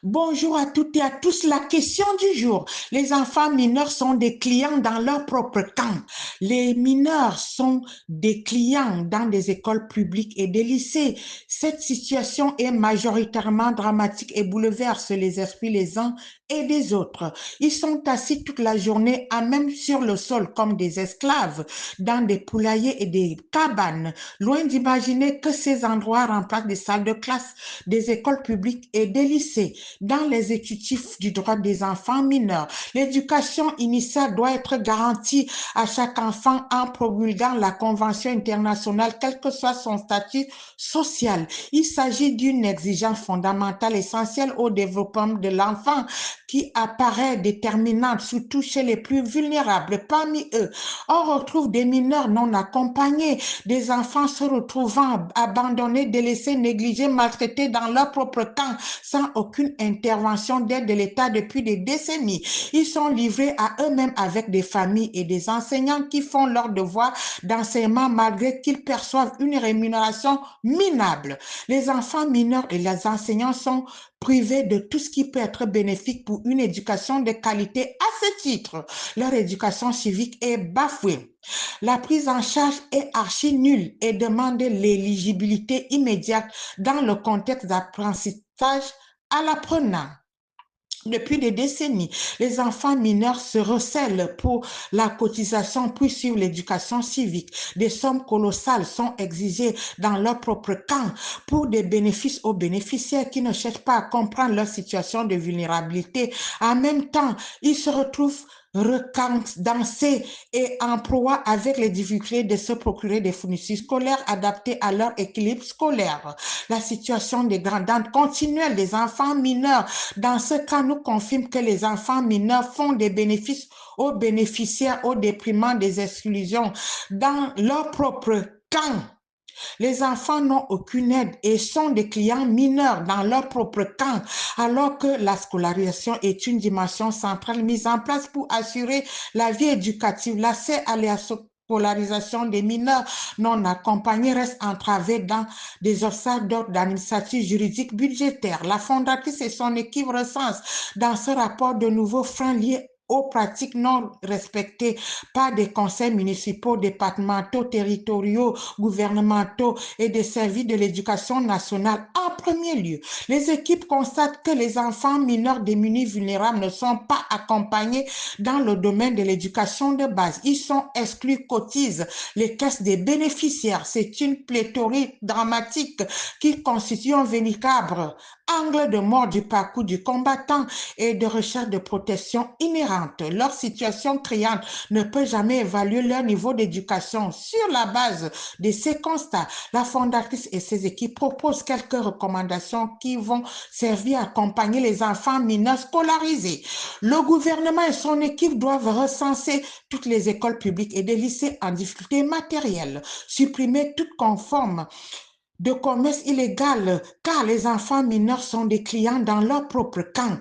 Bonjour à toutes et à tous. La question du jour. Les enfants mineurs sont des clients dans leur propre camp. Les mineurs sont des clients dans des écoles publiques et des lycées. Cette situation est majoritairement dramatique et bouleverse les esprits les uns et des autres. Ils sont assis toute la journée, à même sur le sol, comme des esclaves, dans des poulaillers et des cabanes. Loin d'imaginer que ces endroits remplacent des salles de classe, des écoles publiques et des lycées. Dans l'exécutif du droit des enfants mineurs, l'éducation initiale doit être garantie à chaque enfant en promulguant la Convention internationale, quel que soit son statut social. Il s'agit d'une exigence fondamentale essentielle au développement de l'enfant qui apparaît déterminante, surtout chez les plus vulnérables. Parmi eux, on retrouve des mineurs non accompagnés, des enfants se retrouvant abandonnés, délaissés, négligés, maltraités dans leur propre camp, sans aucune intervention d'aide de l'État depuis des décennies. Ils sont livrés à eux-mêmes avec des familles et des enseignants qui font leur devoir d'enseignement malgré qu'ils perçoivent une rémunération minable. Les enfants mineurs et les enseignants sont privés de tout ce qui peut être bénéfique pour une éducation de qualité. À ce titre, leur éducation civique est bafouée. La prise en charge est archi nulle et demande l'éligibilité immédiate dans le contexte d'apprentissage à l'apprenant. Depuis des décennies, les enfants mineurs se recèlent pour la cotisation puis suivre l'éducation civique. Des sommes colossales sont exigées dans leur propre camp pour des bénéfices aux bénéficiaires qui ne cherchent pas à comprendre leur situation de vulnérabilité. En même temps, ils se retrouvent recadencés et en proie avec les difficultés de se procurer des fournitures scolaires adaptées à leur équilibre scolaire. La situation dégradante continuelle des enfants mineurs dans ce cas nous confirme que les enfants mineurs font des bénéfices aux bénéficiaires au déprimant des exclusions dans leur propre camp. Les enfants n'ont aucune aide et sont des clients mineurs dans leur propre camp, alors que la scolarisation est une dimension centrale mise en place pour assurer la vie éducative. L'accès à la scolarisation des mineurs non accompagnés reste entravé dans des obstacles d'ordre administratif, juridique, budgétaire. La fondatrice et son équipe recensent dans ce rapport de nouveaux freins liés aux pratiques non respectées par des conseils municipaux, départementaux, territoriaux, gouvernementaux et des services de l'éducation nationale. En premier lieu, les équipes constatent que les enfants mineurs démunis vulnérables ne sont pas accompagnés dans le domaine de l'éducation de base. Ils sont exclus, cotisent les caisses des bénéficiaires. C'est une pléthorique dramatique qui constitue un véritable angle de mort du parcours du combattant et de recherche de protection inhérente. Leur situation criante ne peut jamais évaluer leur niveau d'éducation. Sur la base de ces constats, la fondatrice et ses équipes proposent quelques recommandations qui vont servir à accompagner les enfants mineurs scolarisés. Le gouvernement et son équipe doivent recenser toutes les écoles publiques et des lycées en difficulté matérielle, supprimer toute conforme de commerce illégal, car les enfants mineurs sont des clients dans leur propre camp.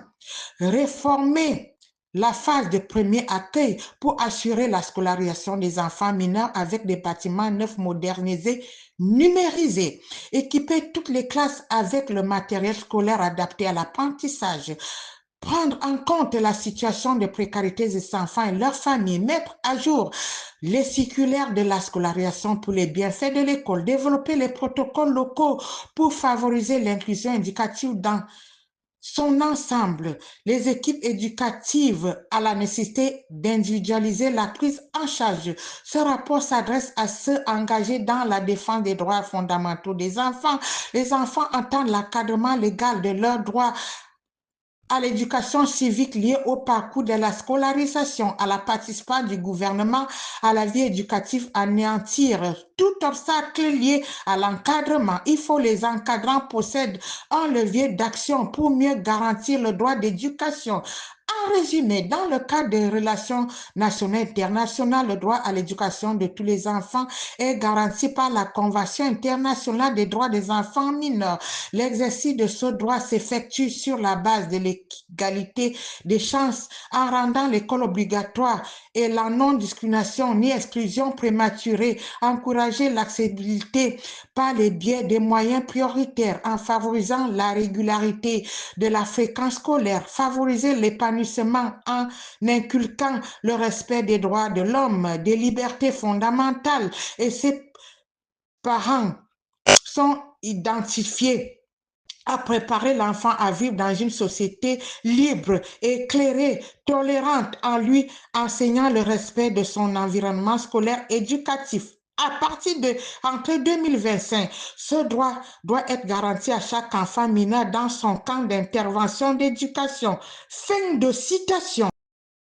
Réformer la phase de premier accueil pour assurer la scolarisation des enfants mineurs avec des bâtiments neufs modernisés, numérisés, équiper toutes les classes avec le matériel scolaire adapté à l'apprentissage, prendre en compte la situation de précarité des enfants et leurs familles, mettre à jour les circulaires de la scolarisation pour les bienfaits de l'école, développer les protocoles locaux pour favoriser l'inclusion éducative dans son ensemble, les équipes éducatives à la nécessité d'individualiser la prise en charge. Ce rapport s'adresse à ceux engagés dans la défense des droits fondamentaux des enfants. Les enfants entendent l'encadrement légal de leurs droits à l'éducation civique liée au parcours de la scolarisation, à la participation du gouvernement à la vie éducative, anéantir tout obstacle lié à l'encadrement. Il faut les encadrants possèdent un levier d'action pour mieux garantir le droit d'éducation. En résumé, dans le cadre des relations nationales et internationales, le droit à l'éducation de tous les enfants est garanti par la Convention internationale des droits des enfants mineurs. L'exercice de ce droit s'effectue sur la base de l'égalité des chances en rendant l'école obligatoire et la non-discrimination ni exclusion prématurée, encourager l'accessibilité par les biais des moyens prioritaires en favorisant la régularité de la fréquence scolaire, favoriser l'épanouissement en inculquant le respect des droits de l'homme, des libertés fondamentales et ses parents sont identifiés à préparer l'enfant à vivre dans une société libre, éclairée, tolérante, en lui enseignant le respect de son environnement scolaire éducatif. À partir de entre 2025, ce droit doit être garanti à chaque enfant mineur dans son camp d'intervention d'éducation. Fin de citation.